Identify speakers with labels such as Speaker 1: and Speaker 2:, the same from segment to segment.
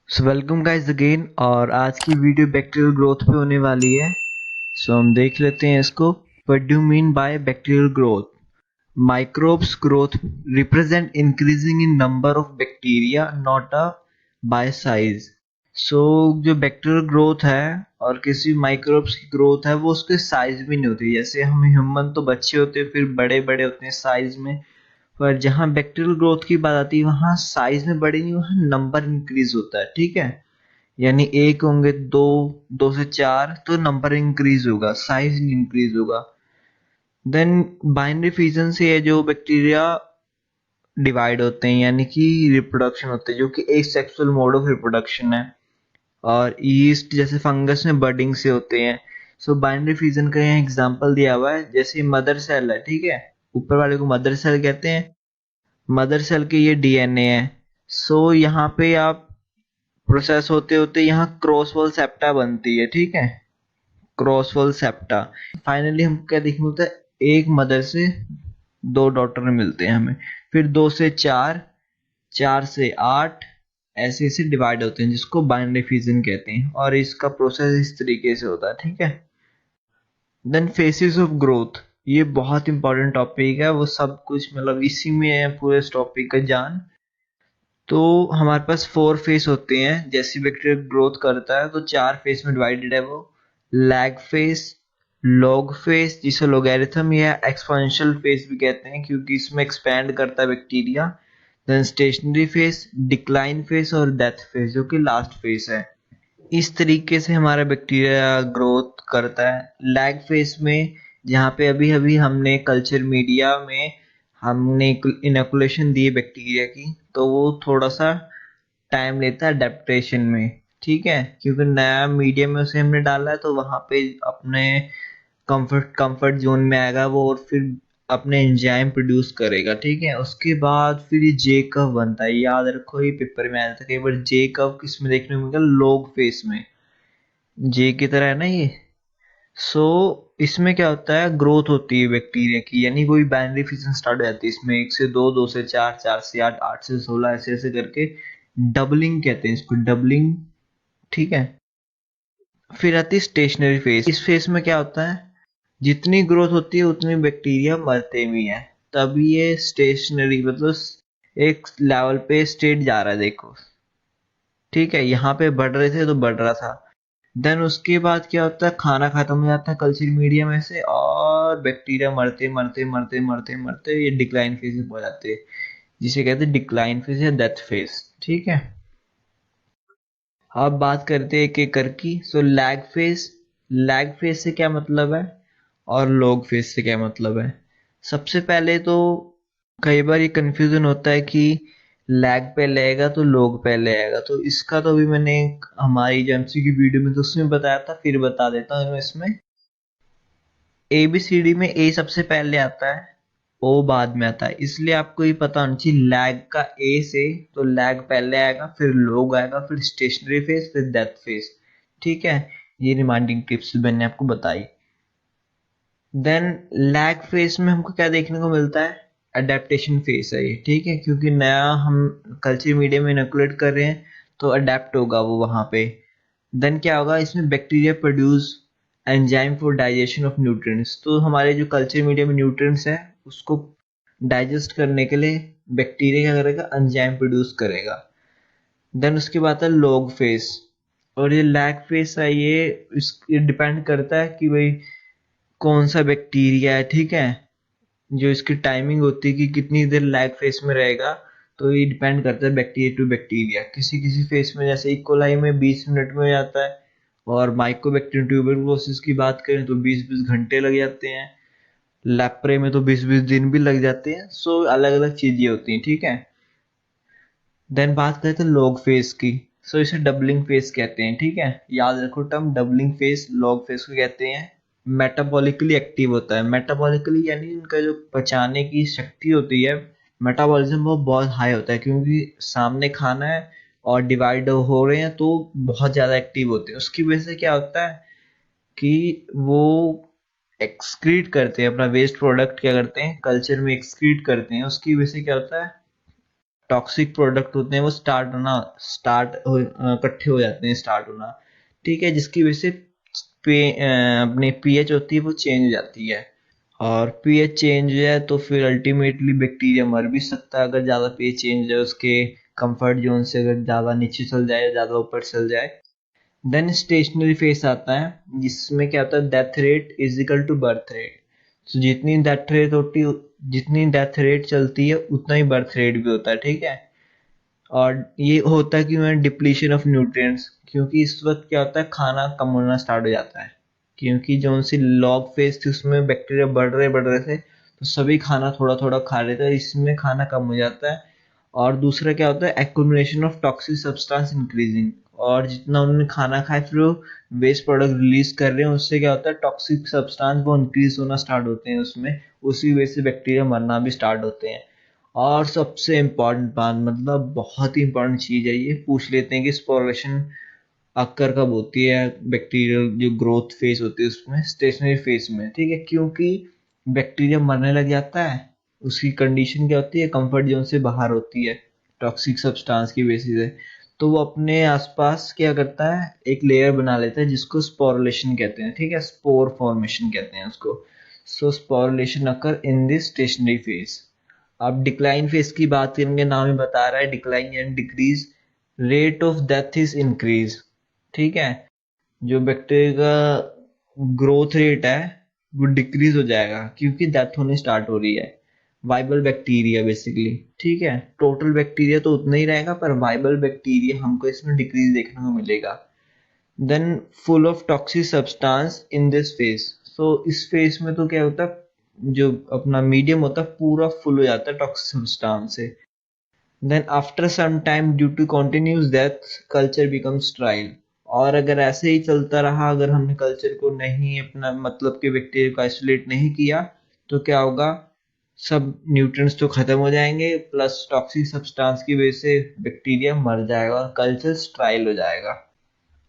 Speaker 1: So welcome guys again. और आज की वीडियो बैक्टीरियल ग्रोथ पे होने वाली है। सो हम देख लेते हैं इसको। What do you mean by bacterial growth? Microbes growth represent increasing in number of bacteria, not a by size. So जो बैक्टीरियल ग्रोथ है और किसी माइक्रोब्स की ग्रोथ है वो उसके साइज में नहीं होती। जैसे हम ह्यूमन तो बच्चे होते हैं, फिर बड़े बड़े होते हैं साइज में, पर जहाँ बैक्टीरियल ग्रोथ की बात आती है वहाँ साइज में बड़े नहीं, वहाँ नंबर इंक्रीज होता है। ठीक है, यानी एक होंगे दो, दो से चार तो नंबर इंक्रीज होगा, साइज इंक्रीज होगा। देन बाइनरी फिजन से ये जो बैक्टीरिया डिवाइड होते हैं यानी कि रिप्रोडक्शन होते हैं, जो कि एक सेक्सुअल मोड ऑफ रिप्रोडक्शन है। और ईस्ट जैसे फंगस में बडिंग से होते हैं। सो बाइनरी फिजन का यहाँ एग्जांपल दिया हुआ है, जैसे मदर सेल है। ठीक है, ऊपर वाले को मदर सेल कहते हैं। मदर सेल के ये डीएनए है। सो यहाँ पे आप प्रोसेस होते होते यहाँ क्रॉस वॉल सेप्टा बनती है। ठीक है, क्रॉस वॉल सेप्टा। फाइनली हम क्या देखने मिलता है, एक मदर से दो डॉटर मिलते हैं हमें। फिर दो से चार, चार से आठ, ऐसे ऐसे डिवाइड होते हैं, जिसको बाइनरी फिजन कहते हैं। और इसका प्रोसेस इस तरीके से होता है। ठीक है, देन फेसेस ऑफ ग्रोथ, ये बहुत इंपॉर्टेंट टॉपिक है। वो सब कुछ मतलब इसी में है पूरे इस टॉपिक का जान। तो हमारे पास फोर फेस होते हैं। जैसे बैक्टीरिया ग्रोथ करता है तो चार फेस में डिवाइडेड है वो। लैग फेस, लॉग फेस जिसे लोगैरिथम या एक्सपोनेंशियल फेस भी कहते हैं, क्योंकि इसमें एक्सपैंड करता है bacteria. Then stationary phase, decline phase और डेथ फेस जो कि लास्ट फेस है। इस तरीके से हमारा बैक्टीरिया ग्रोथ करता है। लैग फेस में, जहाँ पे अभी अभी हमने कल्चर मीडिया में हमने इनोकुलेशन दी बैक्टीरिया की, तो वो थोड़ा सा टाइम लेता है अडेप्टेशन में। ठीक है, क्योंकि नया मीडियम में उसे हमने डाला है, तो वहां पे अपने कंफर्ट जोन में आएगा वो, और फिर अपने एंजाइम प्रोड्यूस करेगा। ठीक है, उसके बाद फिर ये जे कव बनता है। याद रखो, ये पेपर में आया था कई बार। जे कव किस में देखने को मिलेगा? लोग फेस में, जे की तरह है ना ये। सो इसमें क्या होता है, ग्रोथ होती है बैक्टीरिया की, यानी कोई बाइनरी फिजन स्टार्ट हो जाती है इसमें। एक से दो, दो से चार, चार से आठ, आठ से 16, ऐसे ऐसे करके डबलिंग कहते हैं इसको, डबलिंग। ठीक है, फिर आती है स्टेशनरी फेज। इस फेज में क्या होता है, जितनी ग्रोथ होती है उतनी बैक्टीरिया मरते भी हैं। तभी ये स्टेशनरी मतलब एक लेवल पे स्टेट जा रहा है, देखो। ठीक है, यहाँ पे बढ़ रहे थे तो बढ़ रहा था। देन उसके बाद क्या होता है, खाना खत्म हो जाता है कल्चर मीडिया में से, और बैक्टीरिया मरते मरते मरते मरते मरते ये डिक्लाइन फेज में पहुंच जाते हैं, जिसे कहते हैं डिक्लाइन फेज या डेथ फेज। ठीक है, अब बात करते हैं एक एक करके। सो लैग फेज, लैग फेज से क्या मतलब है और लॉग फेज से क्या मतलब है? सबसे पहले तो कई बार ये कंफ्यूजन होता है कि लैग पहले आएगा तो लॉग पहले आएगा। तो इसका तो अभी मैंने हमारी एजेंसी की वीडियो में तो उसमें बताया था, फिर बता देता हूँ इसमें। एबीसीडी में ए सबसे पहले आता है, ओ बाद में आता है, इसलिए आपको ये पता होना चाहिए लैग का ए से। तो लैग पहले आएगा, फिर लोग आएगा, फिर स्टेशनरी फेज, फिर डेथ फेज। ठीक है, ये रिमाइंडिंग टिप्स मैंने आपको बताई। देन लैग फेज में हमको क्या देखने को मिलता है, अडेप्टेशन फेज है ये। ठीक है, क्योंकि नया हम कल्चर मीडिया में इनोकुलेट कर रहे हैं, तो अडेप्ट होगा वो वहां पे। देन क्या होगा, इसमें bacteria produce enzyme for digestion of nutrients. तो हमारे जो कल्चर मीडिया में न्यूट्रिएंट्स है उसको डाइजेस्ट करने के लिए बैक्टीरिया क्या करेगा, एंजाइम प्रोड्यूस करेगा। देन उसके बाद है लॉग फेज। और ये लैग फेज है, ये डिपेंड करता है कि भाई कौन सा बैक्टीरिया है। ठीक है, जो इसकी टाइमिंग होती है कि कितनी देर लैग फेज में रहेगा, तो ये डिपेंड करता है बैक्टीरिया टू बैक्टीरिया। किसी किसी फेज में जैसे इकोलाई में 20 मिनट में हो जाता है, और माइकोबैक्टीरियम ट्यूबरकुलोसिस की बात करें तो 20-20 घंटे लग जाते हैं। लैप्रे में तो 20-20 दिन भी लग जाते हैं। सो अलग अलग चीजें होती हैं। ठीक है, देन बात करते हैं लॉग फेज की। सो इसे डबलिंग फेज कहते हैं। ठीक है, याद रखो term, doubling phase log phase को कहते हैं। मेटाबॉलिकली एक्टिव होता है। मेटाबॉलिकली यानी इनका जो पचाने की शक्ति होती है, मेटाबॉलिज्म वो बहुत हाई होता है, क्योंकि सामने खाना है और डिवाइड हो रहे हैं तो बहुत ज्यादा एक्टिव होते हैं। उसकी वजह से क्या होता है कि वो एक्सक्रीट करते हैं अपना वेस्ट प्रोडक्ट, क्या करते हैं कल्चर में एक्सक्रीट करते हैं। उसकी वजह से क्या होता है, टॉक्सिक प्रोडक्ट होते हैं वो इकट्ठे हो जाते हैं, स्टार्ट होना, ठीक है, जिसकी वजह से अपनी पीएच होती है वो चेंज हो जाती है। और पीएच चेंज हो जाए तो फिर अल्टीमेटली बैक्टीरिया मर भी सकता है, अगर ज़्यादा पीएच चेंज हो जाए उसके कंफर्ट जोन से, अगर ज़्यादा नीचे चल जाए, ज़्यादा ऊपर चल जाए। देन स्टेशनरी फेस आता है, जिसमें क्या होता है, death rate is equal to birth rate. तो जितनी डेथ रेट चलती है उतना ही बर्थ रेट भी होता है, ठीक है। और ये होता है कि डिप्लीशन ऑफ न्यूट्रिएंट्स, क्योंकि इस वक्त क्या होता है, खाना कम होना स्टार्ट हो जाता है, क्योंकि जो उनसी लॉग फेज थी उसमें बैक्टीरिया बढ़ रहे थे, तो सभी खाना थोड़ा थोड़ा खा रहे थे, इसमें खाना कम हो जाता है। और दूसरा क्या होता है, accumulation of toxic substance increasing, और जितना उन्होंने खाना खाया फिर वो वेस्ट प्रोडक्ट रिलीज कर रहे हैं, उससे क्या होता है, टॉक्सिक सब्सटेंस वो इंक्रीज होना स्टार्ट होते हैं उसमें, उसी वजह से बैक्टीरिया मरना भी स्टार्ट होते हैं। और सबसे इम्पोर्टेंट बात, मतलब बहुत ही इम्पोर्टेंट चीज है, ये पूछ लेते हैं कि स्पोरेशन अक्कर कब होती है, बैक्टीरियल जो ग्रोथ फेज होती है उसमें, स्टेशनरी फेज में, ठीक है, क्योंकि बैक्टीरिया मरने लग जाता है, उसकी कंडीशन क्या होती है, कंफर्ट जोन से बाहर होती है टॉक्सिक सब्सटेंस की बेसिस है, तो वो अपने आसपास क्या करता है, एक लेयर बना लेता है जिसको स्पोरुलेशन कहते हैं, ठीक है, स्पोर फॉर्मेशन कहते हैं उसको। So sporulation occur in this stationary phase. अब डिक्लाइन फेज की बात करेंगे, नाम ही बता रहा है, decline and decrease, rate of death is increase, ठीक है। जो बैक्टीरिया का ग्रोथ रेट है वो डिक्रीज हो जाएगा, क्योंकि डेथ होनी स्टार्ट हो रही है, वाइबल बैक्टीरिया बेसिकली, ठीक है। टोटल बैक्टीरिया तो उतना ही रहेगा, पर वाइबल बैक्टीरिया हमको इसमें डिक्रीज देखने को मिलेगा। Then full of toxic substance in this phase. So इस फेज में तो क्या होता है, जो अपना मीडियम होता है पूरा फुल हो जाता है टॉक्सिक सब्सटेंस से। Then after some time due to continuous death culture becomes sterile. और अगर ऐसे ही चलता रहा, अगर हमने कल्चर को नहीं अपना मतलब के बैक्टीरिया को आइसोलेट नहीं किया, तो क्या होगा, सब न्यूट्रिएंट्स तो खत्म हो जाएंगे, प्लस टॉक्सिक सब्सटेंस की वजह से बैक्टीरिया मर जाएगा और कल्चर स्टेराइल हो जाएगा।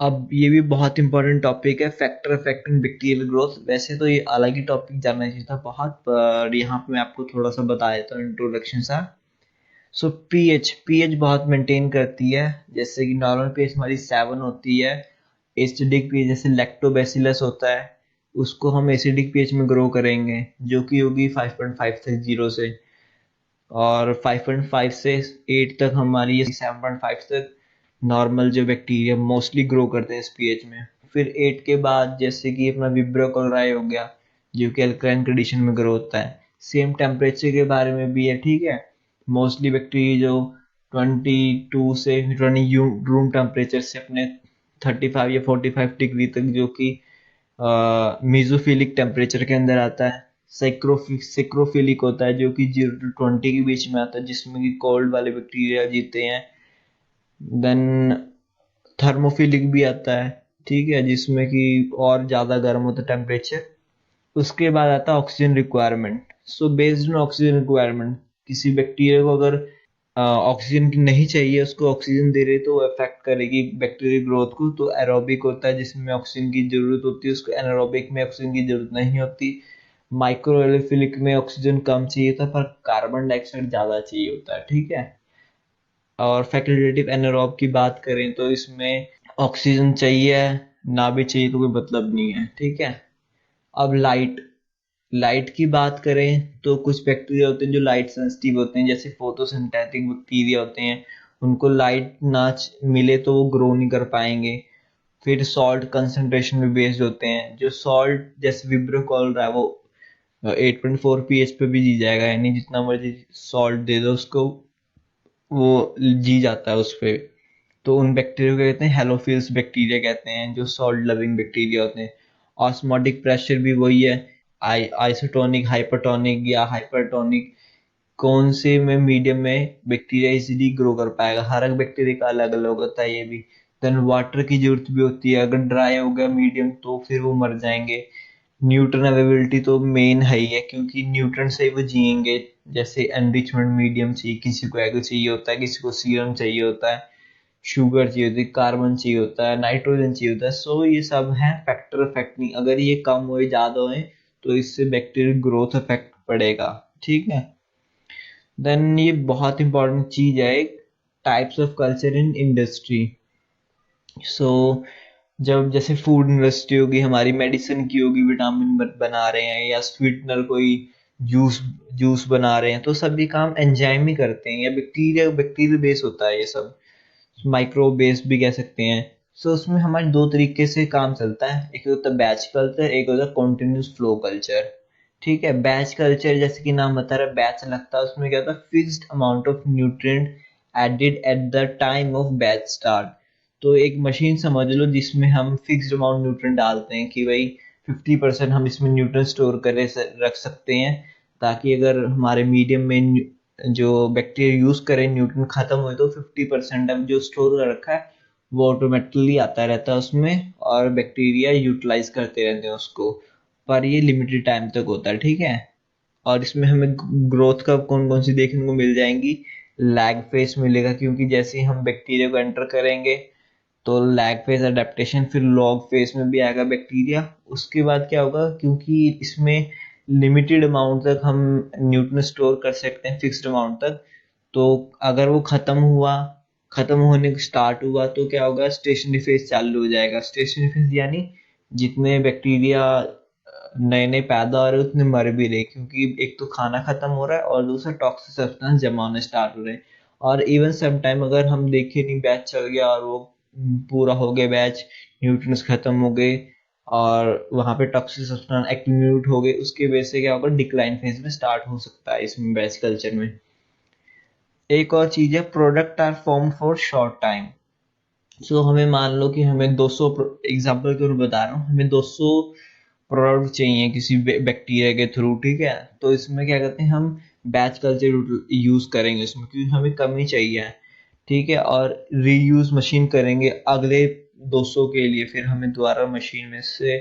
Speaker 1: अब ये भी बहुत इंपॉर्टेंट टॉपिक है, फैक्टर अफेक्टिंग बैक्टीरियल ग्रोथ। वैसे तो ये अलग ही टॉपिक जानना चाहिए था बहुत, पर यहाँ पे मैं आपको थोड़ा सा बता देता हूँ इंट्रोडक्शन सा। सो पीएच बहुत मेंटेन करती है, जैसे कि नॉर्मल पीएच हमारी 7 होती है, एसिडिक पीएच जैसे लैक्टोबैसिलस होता है, उसको हम एसिडिक पीएच में ग्रो करेंगे, जो कि होगी 5.5 से 0 से, और 5.5 से 8 तक हमारी, ये 7.5 तक नॉर्मल जो बैक्टीरिया मोस्टली ग्रो करते हैं इस पीएच में। फिर 8 के बाद जैसे कि अपना विब्रियो क्लोराई हो गया, जो कि अल्कलाइन कंडीशन में ग्रो होता है। सेम टेम्परेचर के बारे में भी है, ठीक है। मोस्टली बैक्टीरिया जो 22 से 20 रूम टेम्परेचर से अपने 35 या 45 डिग्री तक, जो कि मीजोफिलिक टेम्परेचर के अंदर आता है। सेक्रोफिलिक होता है, जो कि 0 to 20 के बीच में आता है, जिसमें कि कोल्ड वाले बैक्टीरिया जीते हैं। देन थर्मोफिलिक भी आता है, ठीक है, जिसमें कि और ज़्यादा गर्म होता है टेम्परेचर। उसके बाद आता है oxygen requirement. So based on oxygen requirement, किसी बैक्टीरिया को अगर ऑक्सीजन की नहीं चाहिए, उसको ऑक्सीजन दे रहे तो वो अफेक्ट करेगी बैक्टीरियल ग्रोथ को। तो एरोबिक होता है जिसमें ऑक्सीजन की जरूरत होती है उसको, एनारोबिक में ऑक्सीजन की जरूरत नहीं होती। माइक्रोएलोफिलिक में ऑक्सीजन कम चाहिए था पर कार्बन डाइऑक्साइड ज्यादा चाहिए होता है, ठीक है। और फैकल्टेटिव एनारोब की बात करें तो इसमें ऑक्सीजन चाहिए ना भी चाहिए तो कोई मतलब नहीं है, ठीक है। अब लाइट की बात करें तो कुछ बैक्टीरिया होते हैं जो लाइट सेंसिटिव होते हैं, जैसे फोटोसिंथेटिक बैक्टीरिया होते हैं, उनको लाइट ना मिले तो वो ग्रो नहीं कर पाएंगे। फिर सॉल्ट कंसंट्रेशन में बेस्ड होते हैं, जो सॉल्ट जैसे विब्रियो कॉल रहा है वो 8.4 pH पे भी जी जाएगा, यानी जितना मर्जी सॉल्ट दे दो उसको, वो जी जाता है उस पे। तो उन बैक्टीरिया को कहते हैं हेलोफिल्स बैक्टीरिया कहते हैं, जो सॉल्ट लविंग बैक्टीरिया होते हैं। ऑस्मोटिक प्रेशर भी वही है, आइसोटोनिक, हाइपरटोनिक या हाइपरटोनिक, कौन से में मीडियम में बैक्टीरिया इजीली ग्रो कर पाएगा, हर एक बैक्टीरिया का अलग अलग होता है ये भी। देन वाटर की जरूरत भी होती है, अगर ड्राई हो गया मीडियम तो फिर वो मर जाएंगे। न्यूट्रन अवेलेबिलिटी तो मेन है ही है, क्योंकि न्यूट्रन से ही वो जिएंगे। जैसे एनरिचमेंट मीडियम चाहिए, किसी को एग चाहिए होता है, किसी को सीरम चाहिए होता है, शुगर चाहिए होती है, कार्बन चाहिए होता है, नाइट्रोजन चाहिए होता है। सो ये सब है फैक्टर अफेक्टिंग, अगर ये कम हो ज्यादा हो तो इससे बैक्टीरियल ग्रोथ इफेक्ट पड़ेगा, ठीक है। देन ये बहुत इंपॉर्टेंट चीज है, types of culture in industry. So जब जैसे फूड इंडस्ट्री होगी हमारी, मेडिसिन की होगी, विटामिन बना रहे हैं या स्वीटनर कोई जूस जूस बना रहे हैं, तो सभी काम एंजाइम ही करते हैं, या बैक्टीरिया बैक्टीरिया बेस होता है ये सब, माइक्रो बेस भी कह सकते हैं। सो उसमें हमारे दो तरीके से काम चलता है, एक होता है बैच कल्चर, एक होता है कॉन्टिन्यूस फ्लो कल्चर। ठीक है, बैच कल्चर जैसे कि नाम बता रहा है बैच लगता है, उसमें क्या होता है, fixed amount of nutrient added at the time of batch start. तो एक मशीन समझ लो जिसमें हम फिक्स्ड अमाउंट न्यूट्रिएंट डालते हैं कि भाई 50% हम इसमें न्यूट्रिएंट स्टोर कर रख सकते हैं, ताकि अगर हमारे मीडियम में जो बैक्टीरिया यूज करें न्यूट्रिएंट खत्म हुए तो 50% अब जो स्टोर कर रखा है वो ऑटोमेटिकली आता रहता है उसमें, और बैक्टीरिया यूटिलाइज करते रहते हैं उसको, पर ये लिमिटेड टाइम तक होता है। ठीक है, और इसमें हमें ग्रोथ का कौन कौन सी देखने को मिल जाएंगी, लैग फेस मिलेगा, क्योंकि जैसे ही हम बैक्टीरिया को एंटर करेंगे तो लैग फेज अडेप्टेशन, फिर लॉग फेज में भी आएगा बैक्टीरिया। उसके बाद क्या होगा, क्योंकि इसमें लिमिटेड अमाउंट तक हम न्यूट्रिएंट स्टोर कर सकते हैं, फिक्स्ड अमाउंट तक, तो अगर वो खत्म होने स्टार्ट हुआ तो क्या होगा, स्टेशनरी फेज चालू हो जाएगा। स्टेशनरी फेज यानी जितने बैक्टीरिया नए नए पैदा हो रहे उतने मर भी रहे, क्योंकि एक तो खाना खत्म हो रहा है और दूसरा टॉक्सिक सब्सटेंस जमा होने स्टार्ट हो रहे हैं। और इवन सम टाइम अगर हम देखें नहीं, बैच चल गया और वो पूरा हो गया बैच, न्यूट्रिएंट्स खत्म हो गए और वहां पे टॉक्सिक सब्सटेंस एक्यूमुलेट हो गए, उसकी वजह से क्या होगा, डिक्लाइन फेज में स्टार्ट हो सकता है इसमें बैच कल्चर में। एक और चीज है, product are form for short time. So हमें मान लो कि हमें 200, एग्जांपल के रूप बता रहा हूँ, हमें 200 प्रोडक्ट चाहिए किसी बैक्टीरिया के थ्रू। ठीक है, तो इसमें क्या करते हैं, हम बैच कल्चर यूज करेंगे इसमें, क्योंकि हमें कम ही चाहिए। ठीक है, और रीयूज मशीन करेंगे अगले 200 के लिए, फिर हमें दोबारा मशीन में से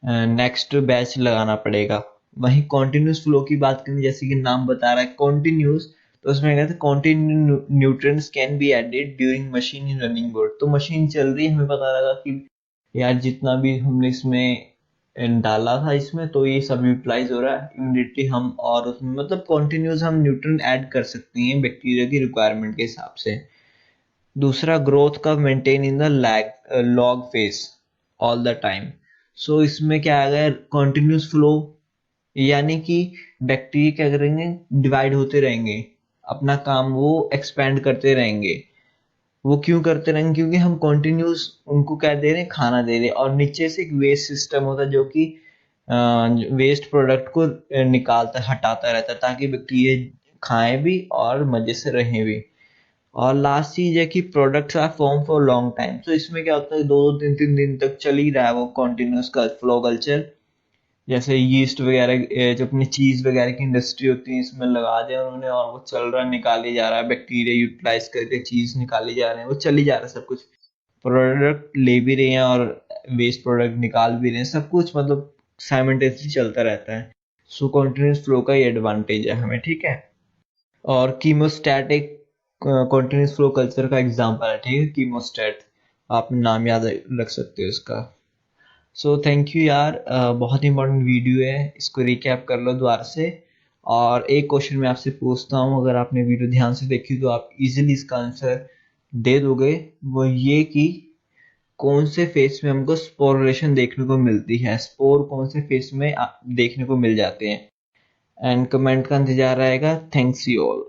Speaker 1: नेक्स्ट बैच लगाना पड़ेगा। वहीं कॉन्टिन्यूस फ्लो की बात करें, जैसे कि नाम बता रहा है कॉन्टिन्यूस, तो उसमें कहते हैं continue nutrients can be added during machine in running mode. तो मशीन चल रही है, हमें पता लगा कि यार जितना भी हमने इसमें डाला था इसमें, तो ये सब यूटिलाइज हो रहा है इमीडिएटली, हम और उसमें मतलब कॉन्टिन्यूस हम न्यूट्रिएंट ऐड कर सकते हैं बैक्टीरिया की रिक्वायरमेंट के हिसाब से। दूसरा, ग्रोथ का maintain in the lag log phase all the time. So इसमें क्या आ गया, कॉन्टिन्यूस फ्लो, यानी कि बैक्टीरिया क्या करेंगे, डिवाइड होते रहेंगे, अपना काम वो एक्सपेंड करते रहेंगे। वो क्यों करते रहेंगे, क्योंकि हम कॉन्टिन्यूस उनको क्या दे रहे हैं, खाना दे रहे हैं, और नीचे से एक वेस्ट सिस्टम होता है जो कि वेस्ट प्रोडक्ट को निकालता हटाता रहता है, ताकि बैक्टीरिया खाएं भी और मजे से रहें भी। और लास्ट चीज है कि products are form for long time. तो इसमें क्या होता है, दो दो तीन तीन दिन तक चल ही रहा है वो कॉन्टिन्यूस का फ्लो कल्चर। जैसे यीस्ट वगैरह, जो अपनी चीज वगैरह की इंडस्ट्री होती है, इसमें लगा दिया उन्होंने और वो चल रहा है, निकाली जा रहा है, बैक्टीरिया यूटिलाइज करके चीज निकाली जा रहे हैं, वो चली जा रहा है, सब कुछ प्रोडक्ट ले भी रहे हैं और वेस्ट प्रोडक्ट निकाल भी रहे हैं, सब कुछ मतलब साइमल्टेनियसली चलता रहता है। सो कॉन्टिन्यूस फ्लो का ये एडवांटेज है हमें। ठीक है, और कीमोस्टैटिक कॉन्टिन्यूस फ्लो कल्चर का एग्जांपल है। ठीक है, कीमोस्टैट, आप नाम याद रख सकते हो इसका। सो थैंक यू यार, बहुत इंपॉर्टेंट वीडियो है, इसको रिकैप कर लो दोबारा से। और एक क्वेश्चन मैं आपसे पूछता हूँ, अगर आपने वीडियो ध्यान से देखी तो आप इजीली इसका आंसर दे दोगे। वो ये कि कौन से फेस में हमको स्पोरेशन देखने को मिलती है, स्पोर कौन से फेस में देखने को मिल जाते हैं। एंड कमेंट का इंतजार रहेगा। Thanks you all.